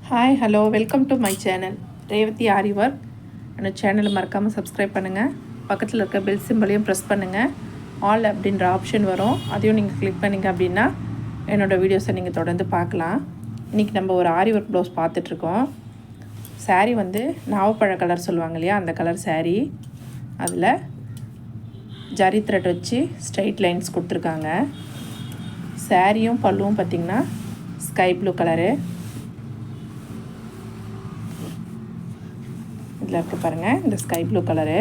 Hi hello welcome to my channel Revathi aari work. என்னோட சேனலை மறக்காமல் சப்ஸ்கிரைப் பண்ணுங்கள். பக்கத்தில் இருக்க பெல் சிம்பலையும் ப்ரெஸ் பண்ணுங்கள். ஆல் அப்படின்ற ஆப்ஷன் வரும், அதையும் நீங்கள் கிளிக் பண்ணிங்க அப்படின்னா என்னோடய வீடியோஸை நீங்கள் தொடர்ந்து பார்க்கலாம். இன்றைக்கி நம்ம ஒரு ஆரி ஒர்க் ப்ளவுஸ் பார்த்துட்ருக்கோம். சாரீ வந்து நாவப்பழ கலர் சொல்லுவாங்க இல்லையா, அந்த கலர் சாரீ. அதில் ஜரி த்ரெட் வச்சு ஸ்ட்ரைட் லைன்ஸ் கொடுத்துருக்காங்க. சாரியும் பல்லுவும் பார்த்திங்கன்னா ஸ்கை ப்ளூ கலரு. இதில் இருக்க பாருங்கள், இந்த ஸ்கை ப்ளூ கலரு.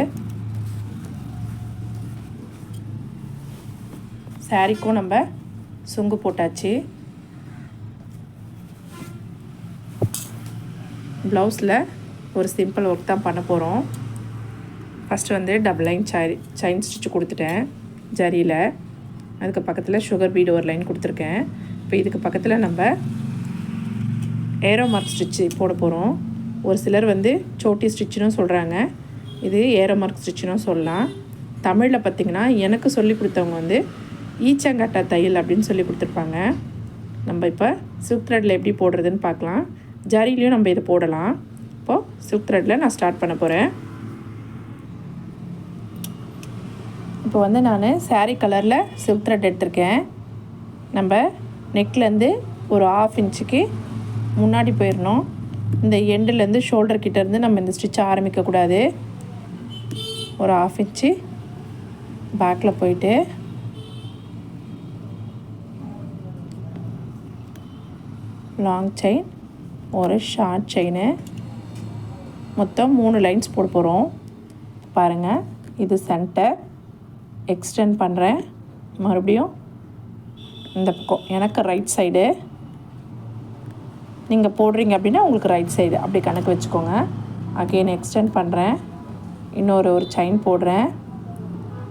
சாரிக்கும் நம்ம சுங்கு போட்டாச்சு. ப்ளவுஸில் ஒரு சிம்பிள் ஒர்க் தான் பண்ண போகிறோம். ஃபஸ்ட்டு வந்து டபுள் லைன் செயின் ஸ்டிச் கொடுத்துட்டேன் ஜரியில். அதுக்கு பக்கத்தில் சுகர் பீடு ஒரு லைன் கொடுத்துருக்கேன். இப்போ இதுக்கு பக்கத்தில் நம்ம ஏரோ மார்க் ஸ்டிச்சு போட போகிறோம். ஒரு சிலர் வந்து சோட்டி ஸ்டிச்சுன்னு சொல்கிறாங்க, இது ஏரோ மார்க் ஸ்டிச்சுன்னு சொல்லலாம். தமிழில் பார்த்திங்கன்னா எனக்கு சொல்லி கொடுத்தவங்க வந்து ஈச்சங்கட்டா தையல் அப்படின்னு சொல்லி கொடுத்துருப்பாங்க. நம்ம இப்போ சில்க் த்ரெட்டில் எப்படி போடுறதுன்னு பார்க்கலாம். ஜரிலையும் நம்ம இதை போடலாம். இப்போது சில்க் த்ரெட்டில் நான் ஸ்டார்ட் பண்ண போகிறேன். இப்போ வந்து நான் சாரீ கலரில் சில்க் த்ரெட் எடுத்திருக்கேன். நம்ம நெக்லேருந்து ஒரு 1/2 இன்ச்சுக்கு முன்னாடி போயிடணும். இந்த எண்டுலேருந்து ஷோல்டர் கிட்டேருந்து நம்ம இந்த ஸ்டிச் ஆரம்பிக்கக்கூடாது. ஒரு 1/2 இன்ச்சு பேக்கில் போயிட்டு லாங் செயின், ஒரு ஷார்ட் செயின், மொத்தம் 3 லைன்ஸ் போட போகிறோம். பாருங்கள், இது சென்டர். எக்ஸ்டெண்ட் பண்ணுறேன். மறுபடியும் இந்த பக்கம் எனக்கு ரைட் சைடு, நீங்கள் போடுறீங்க அப்படின்னா உங்களுக்கு ரைட் சைடு அப்படி கணக்கு வச்சுக்கோங்க. அகெயின் எக்ஸ்டெண்ட் பண்ணுறேன். இன்னொரு செயின் போடுறேன்.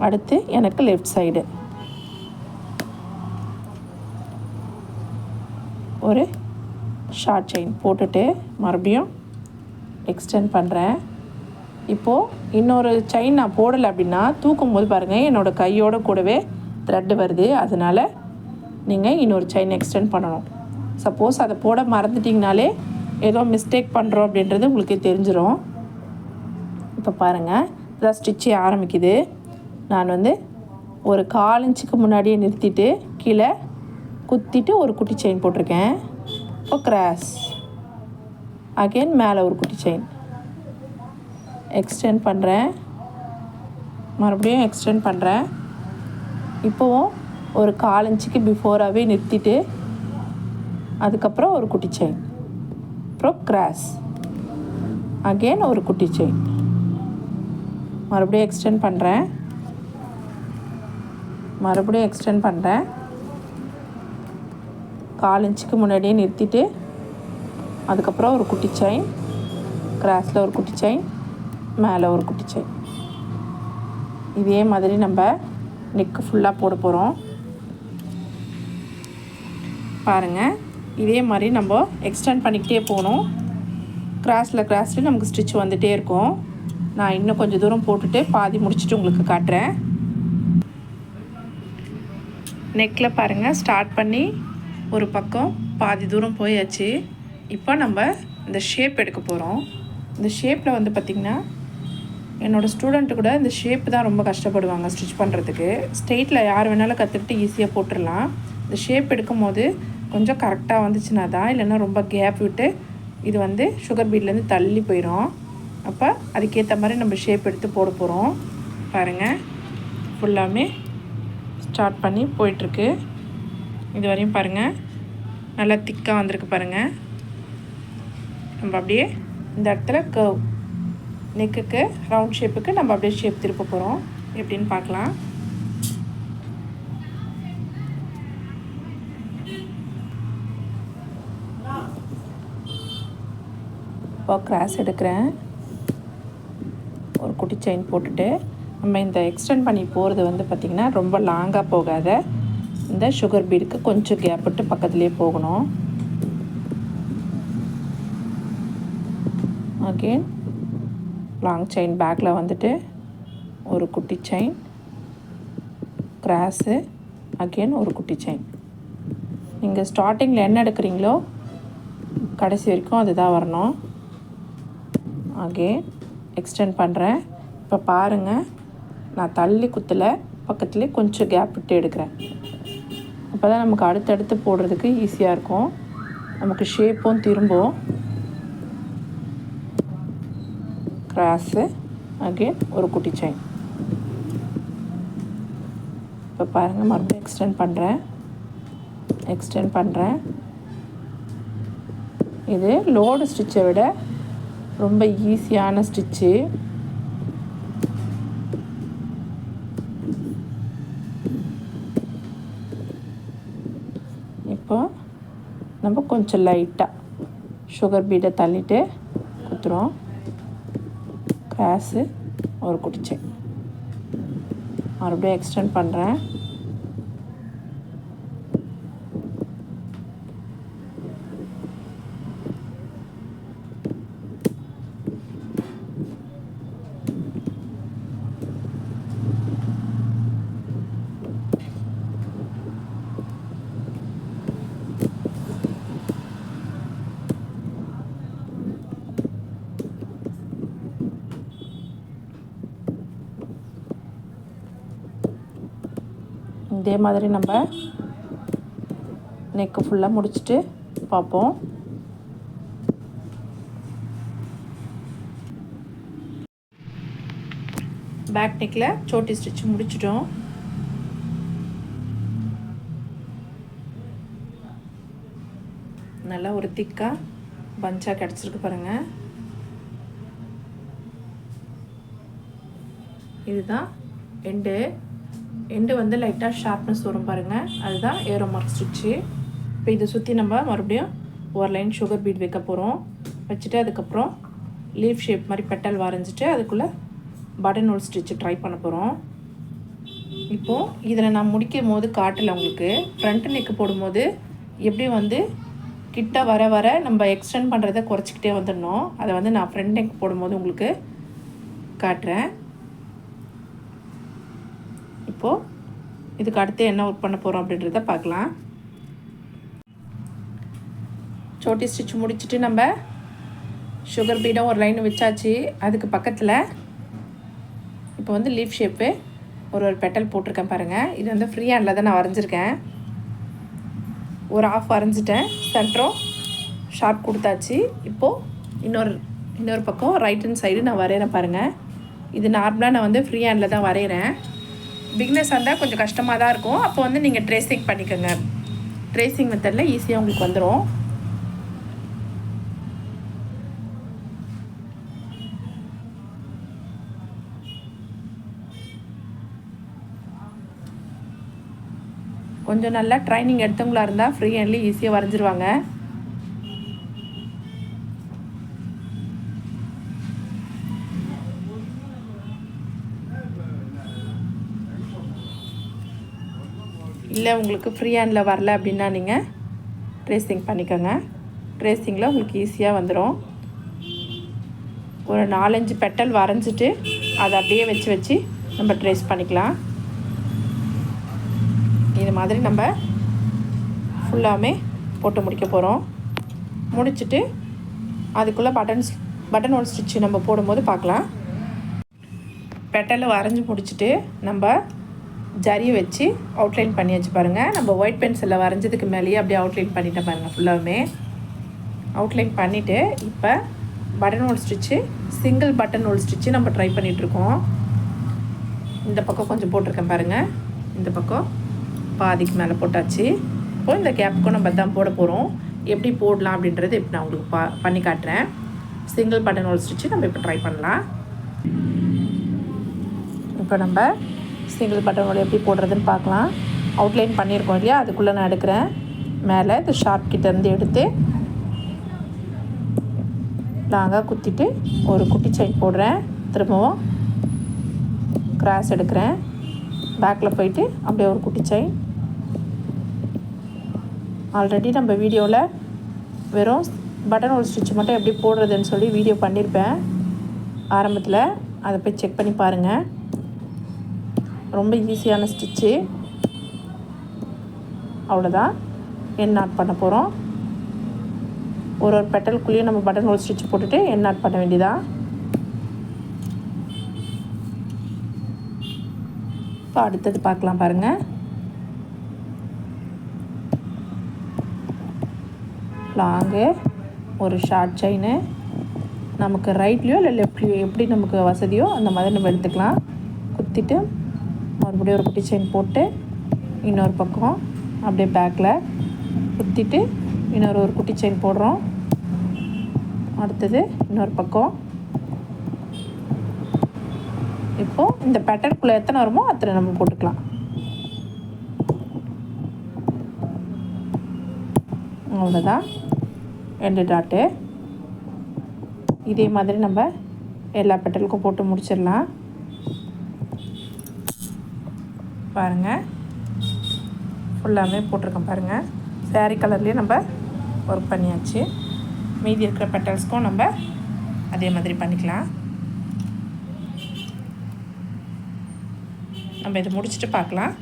அடுத்து எனக்கு லெஃப்ட் சைடு ஒரு ஷார்ட் செயின் போட்டுட்டு மறுபடியும் எக்ஸ்டெண்ட் பண்ணுறேன். இப்போது இன்னொரு செயின் நான் போடலை அப்படின்னா தூக்கும் போது பாருங்கள், என்னோடய கையோட கூடவே த்ரெட்டு வருது. அதனால் நீங்கள் இன்னொரு செயின் எக்ஸ்டெண்ட் பண்ணணும். சப்போஸ் அதை போட மறந்துட்டிங்கனாலே ஏதோ மிஸ்டேக் பண்ணுறோம் அப்படின்றது உங்களுக்கு தெரிஞ்சிடும். இப்போ பாருங்கள், இதான் ஸ்டிச்சே ஆரம்பிக்குது. நான் வந்து ஒரு 1/4 இன்ச்சுக்கு முன்னாடியே நிறுத்திட்டு கீழே குத்திட்டு ஒரு குட்டி செயின் போட்டிருக்கேன். இப்போ கிராஸ், அகெயின் மேலே ஒரு குட்டி செயின் எக்ஸ்டெண்ட் பண்ணுறேன். மறுபடியும் எக்ஸ்டெண்ட் பண்ணுறேன். இப்போவும் ஒரு 1/4 இன்ச்சுக்கு பிஃபோராகவே நிறுத்திட்டு அதுக்கப்புறம் ஒரு குட்டி செயின், அப்புறம் கிராஸ், அகெயின் ஒரு குட்டி செயின், மறுபடியும் எக்ஸ்டெண்ட் பண்ணுறேன். மறுபடியும் எக்ஸ்டெண்ட் பண்ணுறேன். 1/4 இன்ச்சுக்கு முன்னாடியே நிறுத்திட்டு அதுக்கப்புறம் ஒரு குட்டி செயின், கிராஸில் ஒரு குட்டி செயின், மேலே ஒரு குட்டி செயின். இதே மாதிரி நம்ம நெக்கு ஃபுல்லாக போட போகிறோம். பாருங்கள், இதே மாதிரி நம்ம எக்ஸ்டெண்ட் பண்ணிக்கிட்டே போகணும். கிராஸில் நமக்கு ஸ்டிச் வந்துகிட்டே இருக்கும். நான் இன்னும் கொஞ்சம் தூரம் போட்டுட்டு பாதி முடிச்சுட்டு உங்களுக்கு காட்டுறேன். நெக்கில் பாருங்கள், ஸ்டார்ட் பண்ணி ஒரு பக்கம் பாதி தூரம் போயாச்சு. இப்போ நம்ம இந்த ஷேப் எடுக்க போகிறோம். இந்த ஷேப்பில் வந்து பார்த்திங்கன்னா என்னோடய ஸ்டூடெண்ட்டு கூட இந்த ஷேப்பு தான் ரொம்ப கஷ்டப்படுவாங்க ஸ்டிச் பண்ணுறதுக்கு. ஸ்ட்ரெயிட்டில் யார் வேணாலும் கற்றுக்கிட்டு ஈஸியாக போட்டுடலாம். இந்த ஷேப் எடுக்கும் போது கொஞ்சம் கரெக்டாக வந்துச்சுன்னா தான், இல்லைன்னா ரொம்ப கேப் விட்டு இது வந்து சுகர் பீட்லேருந்து தள்ளி போயிடும். அப்போ அதுக்கேற்ற மாதிரி நம்ம ஷேப் எடுத்து போட போகிறோம். பாருங்கள், ஃபுல்லாமே ஸ்டார்ட் பண்ணி போயிட்டுருக்கு. இது வரையும் பாருங்கள், நல்லா திக்காக வந்திருக்கு பாருங்கள். நம்ம அப்படியே இந்த இடத்துல கர்வ் நெக்குக்கு ரவுண்ட் ஷேப்புக்கு நம்ம அப்படியே ஷேப் திருப்ப போகிறோம். எப்படின்னு பார்க்கலாம். இப்போ கிராஸ் எடுக்கிறேன். ஒரு குட்டி செயின் போட்டுட்டு நம்ம இந்த எக்ஸ்டெண்ட் பண்ணி போகிறது வந்து பார்த்திங்கன்னா ரொம்ப லாங்காக போகாத, இந்த சுகர் பீடுக்கு கொஞ்சம் கேப் விட்டு பக்கத்துலேயே போகணும். அகெயின் லாங் செயின் பேக்கில் வந்துட்டு ஒரு குட்டி செயின், கிராஸு, அகெயின் ஒரு குட்டி செயின். நீங்கள் ஸ்டார்டிங்கில் என்ன எடுக்கிறீங்களோ கடைசி வரைக்கும் அதுதான் வரணும். அகெயின் எக்ஸ்டெண்ட் பண்ணுறேன். இப்போ பாருங்கள், நான் தள்ளி குத்தலை, பக்கத்துலேயே கொஞ்சம் கேப் விட்டு எடுக்கிறேன். அப்போ தான் நமக்கு அடுத்தடுத்து போடுறதுக்கு ஈஸியாக இருக்கும். நமக்கு ஷேப்பும் திரும்பும். கிராஸு, அகெயின் ஒரு குட்டி செயின். இப்போ பாருங்கள், மறுபடியும் எக்ஸ்டெண்ட் பண்ணுறேன். இது லோடு ஸ்டிச்சை விட ரொம்ப ஈஸியான ஸ்டிச்சு. இப்போ நம்ம கொஞ்சம் லைட்டாக சுகர் பீடை தள்ளிட்டு குத்துறோம். கிராஸு, ஒரு குட்டி செயின். மறுபடியும் எக்ஸ்டெண்ட் பண்ணுறேன். இதே மாதிரி நம்ம நெக்கு ஃபுல்லாக முடிச்சுட்டு பார்ப்போம். பேக் நெக்கில் சோட்டி ஸ்டிச் முடிச்சிட்டோம். நல்லா ஒரு திக்காக பஞ்சாக கிடச்சிருக்கு பாருங்கள். இதுதான் எண்டு வந்து லைட்டாக ஷார்ப்னஸ் வரும் பாருங்கள், அதுதான் ஏரோ மார்க் ஸ்டிச்சு. இப்போ இதை சுற்றி நம்ம மறுபடியும் ஒரு லைன் சுகர் பீட் வைக்க போகிறோம். வச்சுட்டு அதுக்கப்புறம் லீஃப் ஷேப் மாதிரி பெட்டல் வரைஞ்சிட்டு அதுக்குள்ளே பட்டன் ஹோல் ஸ்டிச்சு ட்ரை பண்ண போகிறோம். இப்போது இதில் நான் முடிக்கும் போது காட்டலை உங்களுக்கு. ஃப்ரண்ட் நெக்கு போடும்போது எப்படி வந்து கிட்ட வர நம்ம எக்ஸ்டெண்ட் பண்ணுறதை குறைச்சிக்கிட்டே வந்துடணும். அதை வந்து நான் ஃப்ரண்ட் நெக் போடும்போது உங்களுக்கு காட்டுறேன். இப்போது இதுக்கு அடுத்து என்ன ஒர்க் பண்ண போகிறோம் அப்படின்றத பார்க்கலாம். சோட்டி ஸ்டிச் முடிச்சுட்டு நம்ம சுகர் பீடம் ஒரு லைன் வச்சாச்சு. அதுக்கு பக்கத்தில் இப்போ வந்து லீஃப் ஷேப்பு ஒரு பெட்டல் போட்டிருக்கேன் பாருங்கள். இது வந்து ஃப்ரீ ஹேண்டில் தான் நான் வரைஞ்சிருக்கேன். ஒரு ஆஃப் வரைஞ்சிட்டேன், சென்டரும் ஷார்ப் கொடுத்தாச்சு. இப்போது இன்னொரு பக்கம் ரைட் ஹேண்ட் சைடு நான் வரைகிறேன் பாருங்கள். இது நார்மலாக நான் வந்து ஃப்ரீ ஹேண்டில் தான் வரைகிறேன். பிகினர்ஸாக இருந்தால் கொஞ்சம் கஷ்டமாக தான் இருக்கும். அப்போ வந்து நீங்கள் ட்ரேசிங் பண்ணிக்கோங்க. ட்ரேசிங் மெத்தடில் ஈஸியாக உங்களுக்கு வந்துடும். கொஞ்சம் நல்லா ட்ரைனிங் எடுத்தவங்களா இருந்தால் ஃப்ரீ ஹேண்ட்லேயே ஈஸியாக வரைஞ்சிருவாங்க. இல்லை உங்களுக்கு ஃப்ரீ ஹேண்டில் வரல அப்படின்னா நீங்கள் ட்ரேசிங் பண்ணிக்கோங்க. ட்ரேசிங்கில் உங்களுக்கு ஈஸியாக வந்துடும். ஒரு 4-5 பெட்டல் வரைஞ்சிட்டு அதை அப்படியே வச்சு நம்ம ட்ரேஸ் பண்ணிக்கலாம். இது மாதிரி நம்ம ஃபுல்லாமே போட்டு முடிக்க போகிறோம். முடிச்சுட்டு அதுக்குள்ளே பட்டன் ஹோல் ஸ்டிச்சு நம்ம போடும்போது பார்க்கலாம். பெட்டலை வரைஞ்சி முடிச்சுட்டு நம்ம ஜரியை வச்சு அவுட்லைன் பண்ணியாச்சு பாருங்கள். நம்ம ஒயிட் பென்சிலில் வரைஞ்சதுக்கு மேலேயே அப்படியே அவுட்லைன் பண்ணிட்டேன் பாருங்கள். ஃபுல்லாகவே அவுட்லைன் பண்ணிவிட்டு இப்போ button whole stitch, single button whole stitch நம்ம ட்ரை பண்ணிகிட்ருக்கோம். இந்த பக்கம் கொஞ்சம் போட்டிருக்கேன் பாருங்கள். இந்த பக்கம் பாதிக்கு மேலே போட்டாச்சு. இப்போது இந்த கேப்புக்கும் நம்ம தான் போட போகிறோம். எப்படி போடலாம் அப்படின்றது இப்போ நான் உங்களுக்கு பண்ணி காட்டுறேன். சிங்கிள் பட்டன் ஹோல் ஸ்டிச்சு நம்ம இப்போ ட்ரை பண்ணலாம். இப்போ நம்ம சிங்கிள் பட்டன் ஹோல் எப்படி போடுறதுன்னு பார்க்கலாம். அவுட்லைன் பண்ணியிருக்கோம் இல்லையா, அதுக்குள்ளே நான் எடுக்கிறேன். மேலே இந்த ஷார்ப் கிட்டேருந்து எடுத்து லாங்காக குத்திட்டு ஒரு குட்டி செயின் போடுறேன். திரும்பவும் கிராஸ் எடுக்கிறேன். பேக்கில் போயிட்டு அப்படியே ஒரு குட்டி செயின். ஆல்ரெடி நம்ம வீடியோவில் வெறும் பட்டன் ஹோல் ஸ்டிச் மட்டும் எப்படி போடுறதுன்னு சொல்லி வீடியோ பண்ணியிருப்பேன் ஆரம்பத்தில். அதை போய் செக் பண்ணி பாருங்கள். ரொம்ப ஈஸியான ஸ்டிச்சு. அவ்வளோதான், எண்ட் நாட் பண்ண போகிறோம். ஒரு பெட்டலுக்குள்ளேயும் நம்ம பட்டன் ஹோல் ஸ்டிச் போட்டுட்டு எண்ணெய் ஆட் பண்ண வேண்டியதான். இப்போ அடுத்தது பார்க்கலாம் பாருங்கள். லாங்கு, ஒரு ஷார்ட் செயினு, நமக்கு ரைட்லேயோ இல்லை லெஃப்ட்லேயோ எப்படி நமக்கு வசதியோ அந்த மாதிரி நம்ம எடுத்துக்கலாம். குத்திட்டு மறுபடியும் ஒரு குட்டி செயின் போட்டு இன்னொரு பக்கம் அப்படியே பேக்கில் குத்திட்டு ஒரு குட்டி செயின் போடுறோம். அடுத்தது இன்னொரு பக்கம். இப்போது இந்த பேட்டர்னுக்குள்ளே எத்தனை வருமோ அத்தனை நம்ம போட்டுக்கலாம். அவ்வளோதான், 2 டாட்டு. இதே மாதிரி நம்ம எல்லா பெட்டலுக்கும் போட்டு முடிச்சிடலாம். பாருங்கள், ஃபுல்லாமே போட்டிருக்கோம் பாருங்கள். சாரீ கலர்லேயே நம்ம ஒர்க் பண்ணியாச்சு. மீதி இருக்கிற பெட்டல்ஸ்க்கும் நம்ம அதே மாதிரி பண்ணிக்கலாம். நம்ம இதை முடிச்சுட்டு பார்க்கலாம்.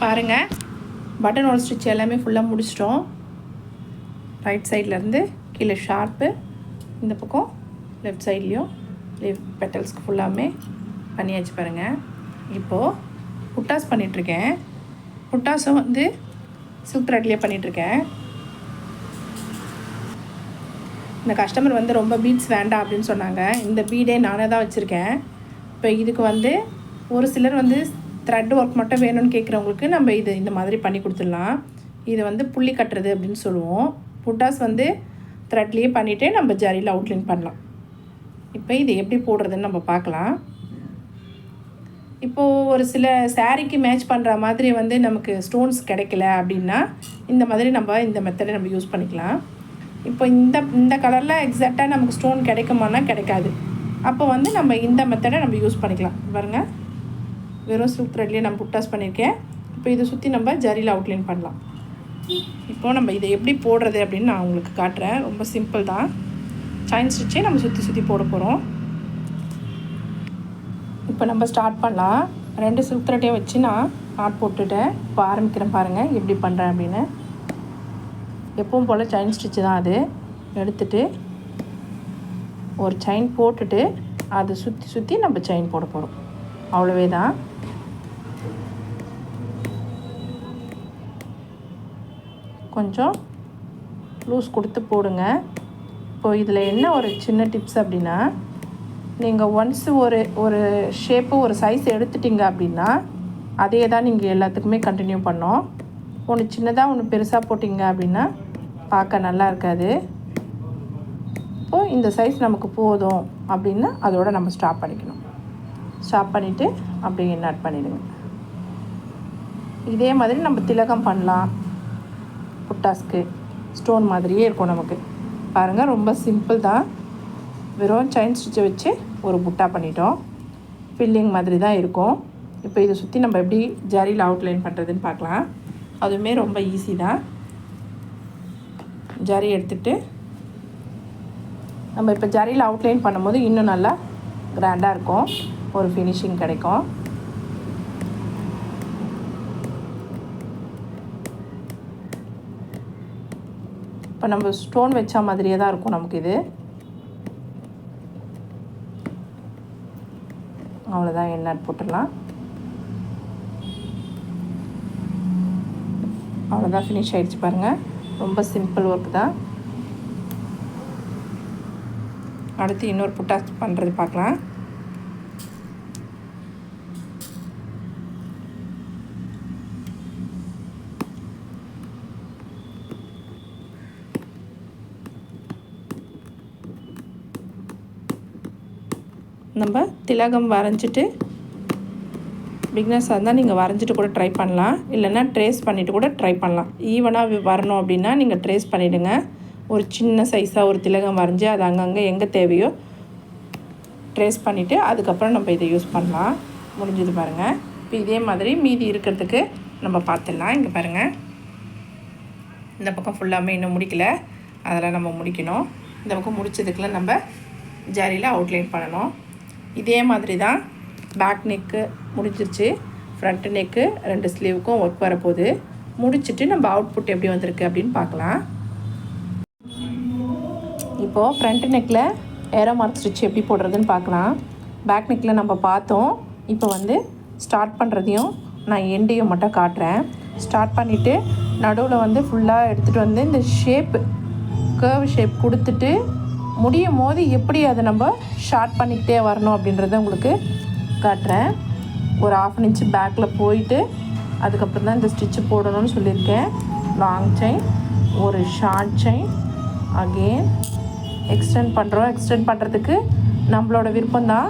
பாருங்கள், பட்டன் ஹோல் ஸ்டிச் எல்லாமே ஃபுல்லாக முடிச்சிட்டோம். ரைட் சைட்லேருந்து கீழே ஷார்ப்பு, இந்த பக்கம் லெஃப்ட் சைட்லேயும் லீவ் பெட்டல்ஸ்க்கு ஃபுல்லாமே பண்ணியாச்சு பாருங்கள். இப்போது புட்டாஸ் பண்ணிகிட்ருக்கேன். புட்டாஸும் வந்து சில்க் த்ரெட்லேயே பண்ணிகிட்ருக்கேன். இந்த கஸ்டமர் வந்து ரொம்ப பீட்ஸ் வேண்டாம் அப்படின்னு சொன்னாங்க. இந்த பீடே நானே தான் வச்சுருக்கேன். இப்போ இதுக்கு வந்து ஒரு சிலர் வந்து த்ரெட் ஒர்க் மட்டும் வேணும்னு கேட்குறவங்களுக்கு நம்ம இந்த மாதிரி பண்ணி கொடுத்துடலாம். இது வந்து புள்ளி கட்டுறது அப்படின்னு சொல்லுவோம். புட்டாஸ் வந்து த்ரெட்லேயே பண்ணிவிட்டு நம்ம ஜரியில் அவுட்லைன் பண்ணலாம். இப்போ இது எப்படி போடுறதுன்னு நம்ம பார்க்கலாம். இப்போது ஒரு சில சாரீக்கு மேட்ச் பண்ணுற மாதிரி வந்து நமக்கு ஸ்டோன்ஸ் கிடைக்கல அப்படின்னா இந்த மாதிரி நம்ம இந்த மெத்தடை நம்ம யூஸ் பண்ணிக்கலாம். இப்போ இந்த கலரில் எக்ஸாக்டாக நமக்கு ஸ்டோன் கிடைக்குமானா கிடைக்காது. அப்போ வந்து நம்ம இந்த மெத்தடை நம்ம யூஸ் பண்ணிக்கலாம். பாருங்கள், வெறும் சில்க் த்ரெட்லேயே நான் புட்டாஸ் பண்ணியிருக்கேன். இப்போ இதை சுற்றி நம்ம ஜரியில் அவுட்லைன் பண்ணலாம். இப்போது நம்ம இதை எப்படி போடுறது அப்படின்னு நான் உங்களுக்கு காட்டுறேன். ரொம்ப சிம்பிள் தான். செயின் ஸ்டிச்சே நம்ம சுற்றி போட போகிறோம். இப்போ நம்ம ஸ்டார்ட் பண்ணலாம். 2 சில்க் த்ரெட்டையும் வச்சு நான் நாட் போட்டுட்டேன். இப்போ ஆரம்பிக்கிறேன் பாருங்கள் எப்படி பண்ணுறேன் அப்படின்னு. எப்பவும் போல் செயின் ஸ்டிச்சு தான். அது எடுத்துகிட்டு ஒரு செயின் போட்டுட்டு அதை சுற்றி நம்ம செயின் போட போகிறோம். அவ்வளவே தான். கொஞ்சம் லூஸ் கொடுத்து போடுங்க. இப்போ இதில் என்ன ஒரு சின்ன டிப்ஸ் அப்படின்னா, நீங்கள் ஒன்ஸ் ஒரு ஷேப்பு ஒரு சைஸ் எடுத்துட்டிங்க அப்படின்னா அதே தான் நீங்கள் எல்லாத்துக்குமே கண்டினியூ பண்ணோம். ஒன்று சின்னதாக ஒன்று பெருசாக போட்டிங்க அப்படின்னா பார்க்க நல்லா இருக்காது. இப்போது இந்த சைஸ் நமக்கு போதும் அப்படின்னா அதோடு நம்ம ஸ்டாப் பண்ணிக்கணும். ஸ்டாப் பண்ணிவிட்டு அப்படியே ஆட் பண்ணிவிடுங்க. இதே மாதிரி நம்ம திலகம் பண்ணலாம். புட்டாஸ்க்கு ஸ்டோன் மாதிரியே இருக்கும் நமக்கு. பாருங்கள், ரொம்ப சிம்பிள் தான். வெறும் செயின் ஸ்டிச்சை வச்சு ஒரு புட்டா பண்ணிட்டோம். ஃபில்லிங் மாதிரி தான் இருக்கும். இப்போ இதை சுற்றி நம்ம எப்படி ஜரியில் அவுட்லைன் பண்ணுறதுன்னு பார்க்கலாம். அதுவுமே ரொம்ப ஈஸி தான். ஜரி எடுத்துகிட்டு நம்ம இப்போ ஜரியில் அவுட்லைன் பண்ணும்போது இன்னும் நல்லா கிராண்டாக இருக்கும். ஒரு ஃபினிஷிங் கிடைக்கும். இப்போ நம்ம ஸ்டோன் வச்ச மாதிரியே தான் இருக்கும் நமக்கு இது. அவ்வளோதான், எண்ணெய் போட்டுடலாம். அவ்வளோதான், ஃபினிஷ் ஆகிடுச்சு பாருங்கள். ரொம்ப சிம்பிள் ஒர்க் தான். அடுத்து இன்னொரு புட்டாஸ் பண்ணுறது பார்க்கலாம். நம்ம திலகம் வரைஞ்சிட்டு பிகினர்ஸாக இருந்தால் நீங்கள் வரைஞ்சிட்டு கூட ட்ரை பண்ணலாம். இல்லைன்னா ட்ரேஸ் பண்ணிவிட்டு கூட ட்ரை பண்ணலாம். ஈவனாக வரணும் அப்படின்னா நீங்கள் ட்ரேஸ் பண்ணிவிடுங்க. ஒரு சின்ன சைஸாக ஒரு திலகம் வரைஞ்சி அது அங்கங்கே எங்கே தேவையோ ட்ரேஸ் பண்ணிவிட்டு அதுக்கப்புறம் நம்ம இதை யூஸ் பண்ணலாம். முடிஞ்சது பாருங்கள். இப்போ இதே மாதிரி மீதி இருக்கிறதுக்கு நம்ம பார்த்துடலாம். இங்கே பாருங்கள், இந்த பக்கம் ஃபுல்லாமே இன்னும் முடிக்கல, அதெல்லாம் நம்ம முடிக்கணும். இந்த பக்கம் முடிச்சதுக்குள்ள நம்ம ஜரியில் அவுட்லைன் பண்ணணும். இதே மாதிரி தான் பேக் நெக்கு முடிஞ்சிருச்சு. ஃப்ரண்ட் நெக்கு 2 ஸ்லீவுக்கும் ஒர்க் வரப்போகுது. முடிச்சுட்டு நம்ம அவுட்புட் எப்படி வந்திருக்கு அப்படின்னு பார்க்கலாம். இப்போது ஃப்ரண்ட் நெக்கில் ஏரோ மார்க் ஸ்டிச் எப்படி போடுறதுன்னு பார்க்கலாம். பேக் நெக்கில் நம்ம பார்த்தோம். இப்போ வந்து ஸ்டார்ட் பண்ணுறதையும் நான் எண்டையும் மட்டும் காட்டுறேன். ஸ்டார்ட் பண்ணிவிட்டு நடுவில் வந்து ஃபுல்லாக எடுத்துகிட்டு வந்து இந்த ஷேப்பு கர்வ் ஷேப் கொடுத்துட்டு முடியும் போது எப்படி அதை நம்ம ஷார்ட் பண்ணிக்கிட்டே வரணும் அப்படின்றத உங்களுக்கு காட்டுறேன். ஒரு 1/2 இன்ச்சு பேக்கில் போயிட்டு அதுக்கப்புறம் தான் இந்த ஸ்டிச்சு போடணும்னு சொல்லியிருக்கேன். லாங் செயின், ஒரு ஷார்ட் செயின், அகெயின் எக்ஸ்டெண்ட் பண்ணுறோம். எக்ஸ்டெண்ட் பண்ணுறதுக்கு நம்மளோட விருப்பம்தான்.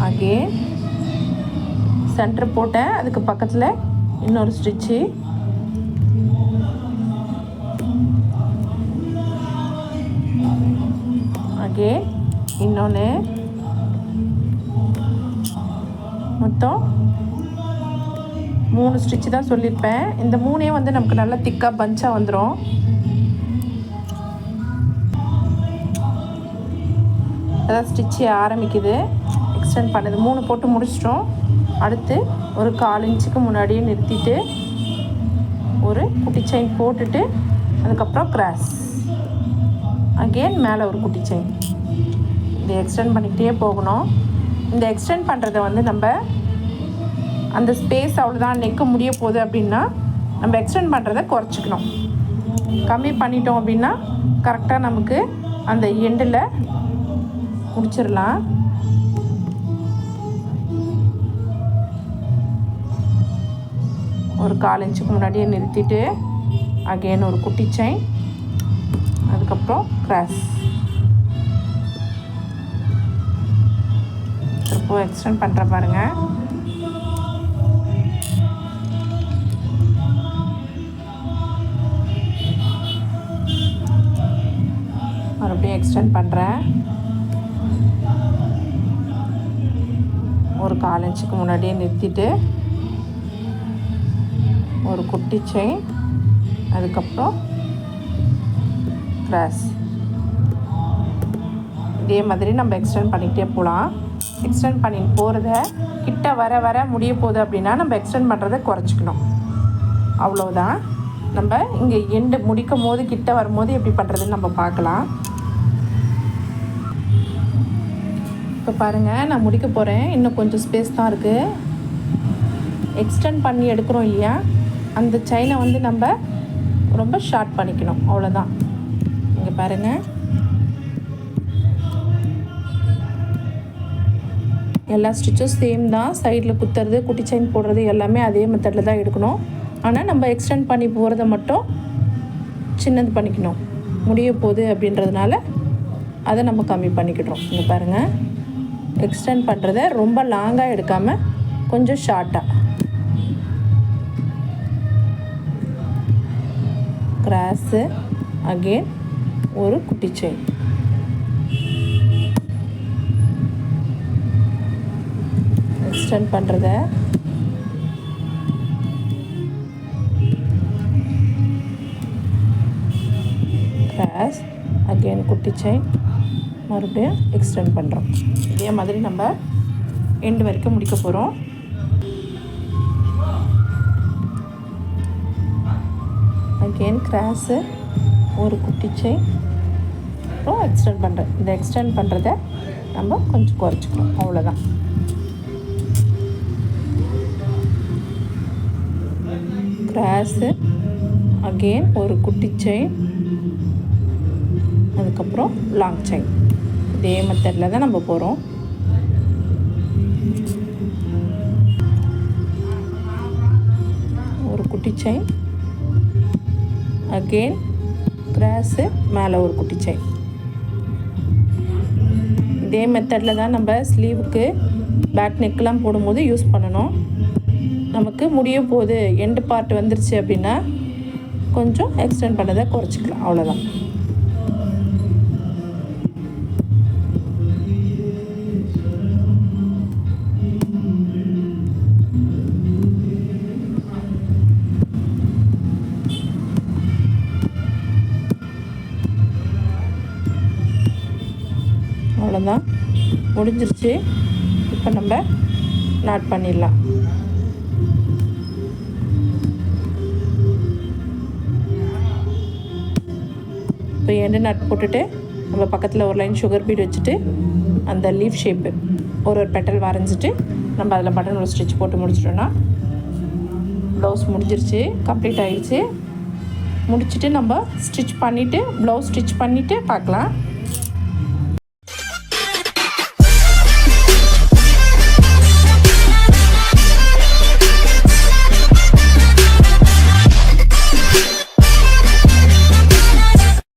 அகெயின் சென்டர் போட்டேன், அதுக்கு பக்கத்தில் இன்னொரு ஸ்டிச்சு, அகெயின் இன்னொன்று, மொத்தம் 3 ஸ்டிச்சு தான் சொல்லியிருப்பேன். இந்த 3 வந்து நமக்கு நல்லா திக்காக பஞ்சாக வந்துடும். அதான் ஸ்டிச்சு ஆரம்பிக்குது. எக்ஸ்டெண்ட் பண்ணுது. 3 போட்டு முடிச்சிட்டோம். அடுத்து ஒரு 1/4 இன்ச்சுக்கு முன்னாடியே நிறுத்திட்டு ஒரு குட்டி செயின் போட்டுட்டு அதுக்கப்புறம் கிராஸ், அகெயின் மேலே ஒரு குட்டி செயின். இதை எக்ஸ்டெண்ட் பண்ணிக்கிட்டே போகணும். இந்த எக்ஸ்டெண்ட் பண்ணுறதை வந்து நம்ம அந்த ஸ்பேஸ் அவ்வளோதான் நெக்க முடிய போகுது அப்படின்னா நம்ம எக்ஸ்டெண்ட் பண்ணுறதை குறைச்சிக்கணும். கம்மி பண்ணிட்டோம் அப்படின்னா கரெக்டாக நமக்கு அந்த எண்டில் முடிச்சிடலாம். ஒரு 1/4 இன்ச்சுக்கு முன்னாடியே நிறுத்திட்டு அகெயின் ஒரு குட்டி செயின், அதுக்கப்புறம் கிராஸ், இப்போ எக்ஸ்டெண்ட் பண்ணுற பாருங்கள். மறுபடியும் எக்ஸ்டெண்ட் பண்ணுறேன். ஒரு 1/4 இன்ச்சுக்கு முன்னாடியே நிறுத்திட்டு ஒரு குட்டி செயின், அதுக்கப்புறம் கிராஸ். இதே மாதிரி நம்ம எக்ஸ்டெண்ட் பண்ணிக்கிட்டே போகலாம். எக்ஸ்டெண்ட் பண்ணி போகிறத கிட்ட வர வர முடிய போகுது அப்படின்னா நம்ம எக்ஸ்டெண்ட் பண்ணுறதை குறைச்சிக்கணும். அவ்வளோதான். நம்ம இங்கே எண்டு முடிக்கும் போது கிட்ட வரும்போது எப்படி பண்ணுறதுன்னு நம்ம பார்க்கலாம். இப்போ பாருங்கள், நான் முடிக்க போகிறேன். இன்னும் கொஞ்சம் ஸ்பேஸ் தான் இருக்குது. எக்ஸ்டெண்ட் பண்ணி எடுக்கிறோம் இல்லையா, அந்த செயினை வந்து நம்ம ரொம்ப ஷார்ட் பண்ணிக்கணும். அவ்வளோதான். இங்கே பாருங்கள், எல்லா ஸ்டிச்சும் சேம் தான். சைடில் குத்துறது, குட்டி செயின் போடுறது எல்லாமே அதே மெத்தடில் தான் எடுக்கணும். ஆனால் நம்ம எக்ஸ்டெண்ட் பண்ணி போகிறத மட்டும் சின்னது பண்ணிக்கணும். முடிய போகுது அப்படின்றதுனால அதை நம்ம கம்மி பண்ணிக்கிடுறோம். இங்கே பாருங்கள், எக்ஸ்டெண்ட் பண்ணுறத ரொம்ப லாங்காக எடுக்காமல் கொஞ்சம் ஷார்ட்டாக. கிராஸு, அகெயின் ஒரு குட்டி செயின், எக்ஸ்டெண்ட் பண்ணுறத கிராஸ், அகெயின் குட்டி செயின், மறுபடியும் எக்ஸ்டெண்ட் பண்ணுறோம். இதே மாதிரி நம்ம எண்டு வரைக்கும் முடிக்க போகிறோம். அகெயின் கிராஸு, ஒரு குட்டி செயின், அப்புறம் எக்ஸ்டெண்ட் பண்ணுறது. இந்த எக்ஸ்டெண்ட் பண்ணுறத நம்ம கொஞ்சம் குறைச்சிக்கணும். அவ்வளோதான். கிராஸு, அகெயின் ஒரு குட்டி செயின், அதுக்கப்புறம் லாங் செயின். இதே மெத்தடில் தான் நம்ம போகிறோம். ஒரு குட்டி செயின், அகெயின் கிராஸு, மேலே ஒரு குட்டி செயின். இதே மெத்தடில் தான் நம்ம ஸ்லீவுக்கு பேக் நெக்கெலாம் போடும்போது யூஸ் பண்ணணும். நமக்கு முடிய போகுது, எண்டு பார்ட் வந்துருச்சு அப்படின்னா கொஞ்சம் எக்ஸ்டெண்ட் பண்ணதை குறைச்சிக்கலாம். அவ்வளோதான். அவ்வளோதான், முடிஞ்சிருச்சு. இப்போ நம்ம நாட் பண்ணிடலாம். இப்போ எண்டு நட் போட்டுட்டு நம்ம பக்கத்தில் ஒரு லைன் சுகர் பீட் வச்சுட்டு அந்த லீஃப் ஷேப்பு ஒரு பெட்டல் வரைஞ்சிட்டு நம்ம அதில் பட்டன் ஒரு ஸ்டிச் போட்டு முடிச்சிட்டோன்னா ப்ளவுஸ் முடிஞ்சிருச்சு, கம்ப்ளீட் ஆகிடுச்சு. முடிச்சுட்டு நம்ம ஸ்டிச் பண்ணிவிட்டு ப்ளவுஸ் ஸ்டிச் பண்ணிவிட்டு பார்க்கலாம்.